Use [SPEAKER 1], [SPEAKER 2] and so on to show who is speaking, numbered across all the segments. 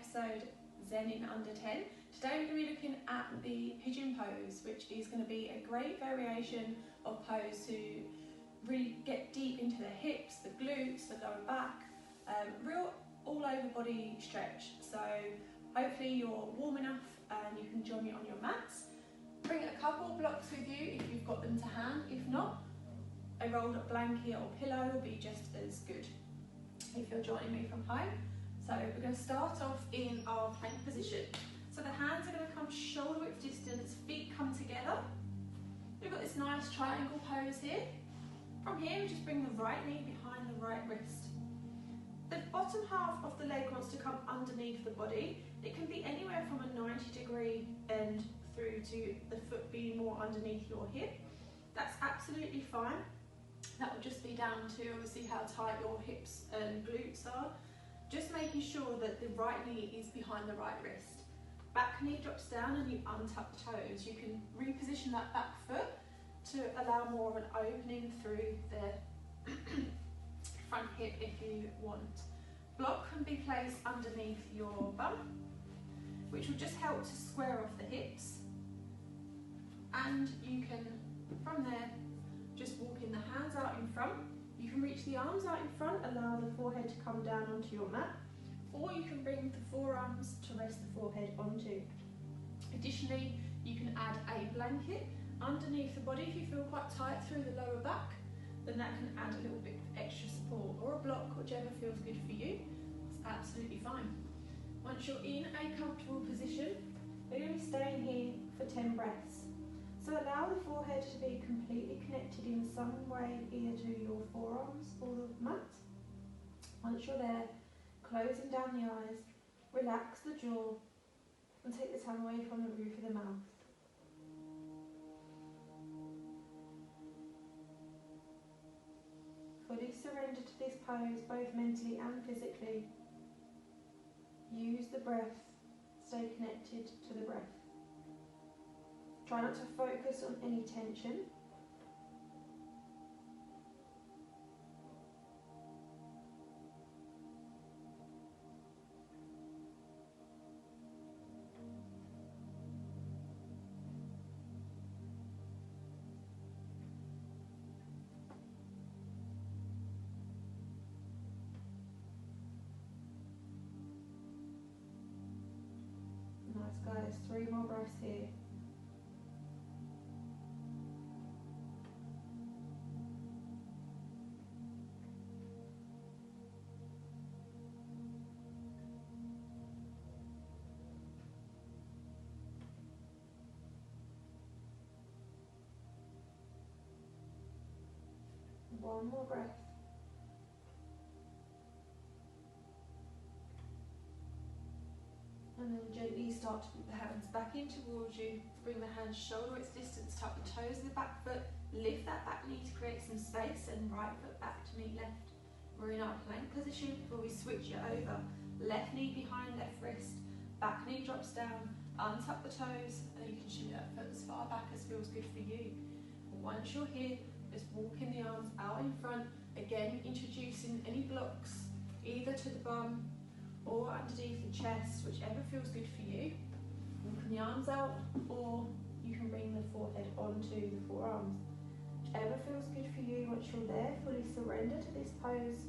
[SPEAKER 1] episode Zen in Under 10. Today we're going to be looking at the pigeon pose, which is going to be a great variation of pose to really get deep into the hips, the glutes, the lower back, real all over body stretch. So hopefully you're warm enough and you can join me on your mats. Bring a couple of blocks with you if you've got them to hand. If not, a rolled up blanket or pillow will be just as good if you're joining me from home. So we're going to start off in our plank position. So the hands are going to come shoulder width distance, feet come together. We've got this nice triangle pose here. From here we just bring the right knee behind the right wrist. The bottom half of the leg wants to come underneath the body. It can be anywhere from a 90-degree bend through to the foot being more underneath your hip. That's absolutely fine. That will just be down to obviously how tight your hips and glutes are. Just making sure that the right knee is behind the right wrist. Back knee drops down and you untuck the toes. You can reposition that back foot to allow more of an opening through the front hip if you want. Block can be placed underneath your bum, which will just help to square off the hips. And you can, from there, just walk in the hands out in front. You can reach the arms out in front, allow the forehead to come down onto your mat, or you can bring the forearms to rest the forehead onto. Additionally, you can add a blanket underneath the body if you feel quite tight through the lower back, then that can add a little bit of extra support, or a block, whichever feels good for you. It's absolutely fine. Once you're in a comfortable position, we're going to be staying here for 10 breaths. So allow the forehead to be completely connected in some way, either to your forearms or the mat. Once you're there, closing down the eyes, relax the jaw and take the tongue away from the roof of the mouth. Fully surrender to this pose, both mentally and physically. Use the breath, stay connected to the breath. Try not to focus on any tension. Nice guys, 3 more breaths here. One more breath. And then gently start to put the hands back in towards you. Bring the hands shoulder width distance, tuck the toes of the back foot, lift that back knee to create some space, and right foot back to meet left. We're in our plank position before we switch it over. Left knee behind left wrist, back knee drops down, untuck the toes, and you can shimmy that foot as far back as feels good for you. Once you're here, just walking the arms out in front, again introducing any blocks either to the bum or underneath the chest, whichever feels good for you. Walking the arms out, or you can bring the forehead onto the forearms. Whichever feels good for you. Once you're there, fully surrender to this pose.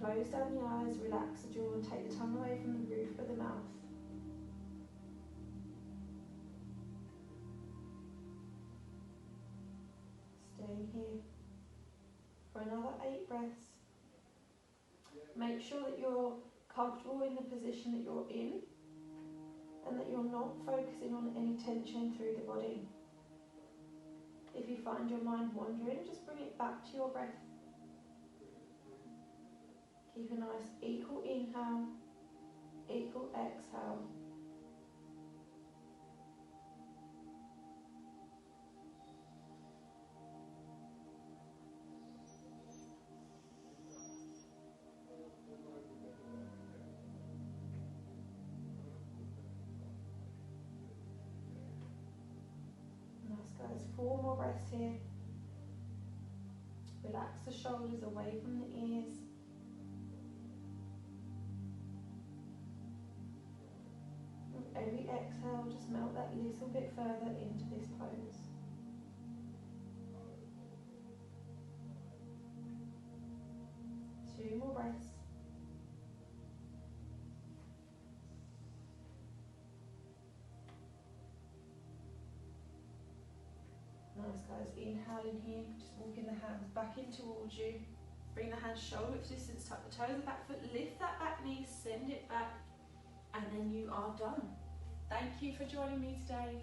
[SPEAKER 1] Close down the eyes, relax the jaw and take the tongue away from the roof of the mouth. Staying here for another 8 breaths. Make sure that you're comfortable in the position that you're in and that you're not focusing on any tension through the body. If you find your mind wandering, just bring it back to your breath. Keep a nice equal inhale, equal exhale. Guys, 4 more breaths here. Relax the shoulders away from the ears. every exhale, just melt that little bit further into this pose. Two more breaths. Nice guys, inhaling here, just walking the hands back in towards you. Bring the hands shoulder width distance, tuck the toes of the back foot, lift that back knee, send it back, and then you are done. Thank you for joining me today.